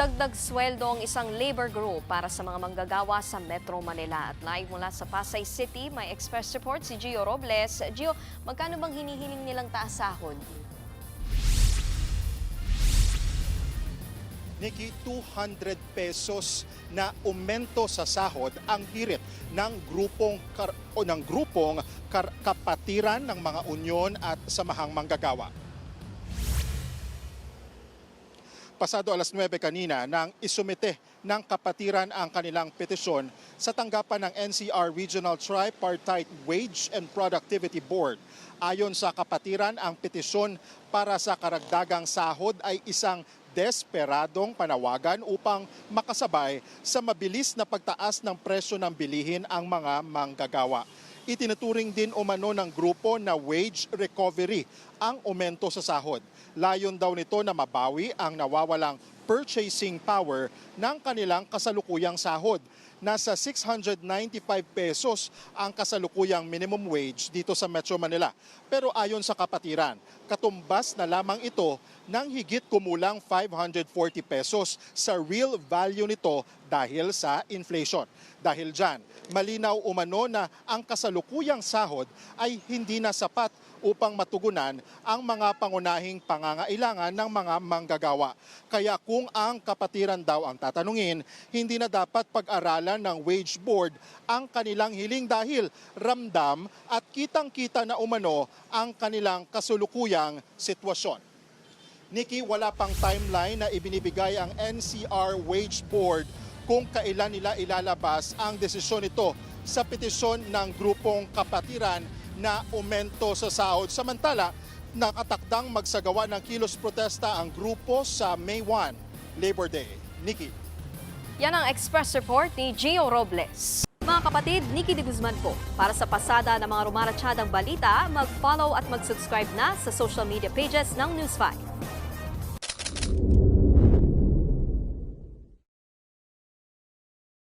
Magdagdag sweldo ang isang labor group para sa mga manggagawa sa Metro Manila. At live mula sa Pasay City, may express report si Gio Robles. Gio, magkano bang hinihiling nilang taas sahod? Nikki, 200 pesos na aumento sa sahod ang hirit ng grupong kapatiran ng mga unyon at samahang manggagawa. Pasado alas 9 kanina nang isumite ng kapatiran ang kanilang petisyon sa tanggapan ng NCR Regional Tripartite Wage and Productivity Board. Ayon sa kapatiran, ang petisyon para sa karagdagang sahod ay isang desperadong panawagan upang makasabay sa mabilis na pagtaas ng presyo ng bilihin ang mga manggagawa. Itinuturing din umano ng grupo na wage recovery ang aumento sa sahod. Layon daw nito na mabawi ang nawawalang purchasing power ng kanilang kasalukuyang sahod. Nasa 695 pesos ang kasalukuyang minimum wage dito sa Metro Manila. Pero ayon sa kapatiran, katumbas na lamang ito ng higit kumulang 540 pesos sa real value nito dahil sa inflation. Dahil dyan, malinaw umano na ang kasalukuyang sahod ay hindi na sapat upang matugunan ang mga pangunahing pangangailangan ng mga manggagawa. Kaya kung ang kapatiran daw ang tatanungin, hindi na dapat pag-aralan ng wage board ang kanilang hiling dahil ramdam at kitang-kita na umano ang kanilang kasulukuyang sitwasyon. Nikki, wala pang timeline na ibinibigay ang NCR Wage Board kung kailan nila ilalabas ang desisyon nito sa petisyon ng grupong kapatiran na aumento sa sahod. Samantala, nakatakdang magsagawa ng kilos protesta ang grupo sa May 1, Labor Day. Nikki. Yan ang express report ni Gio Robles. Mga kapatid, Nikki de Guzman po. Para sa pasada ng mga rumaratsyadang balita, mag-follow at mag-subscribe na sa social media pages ng News 5.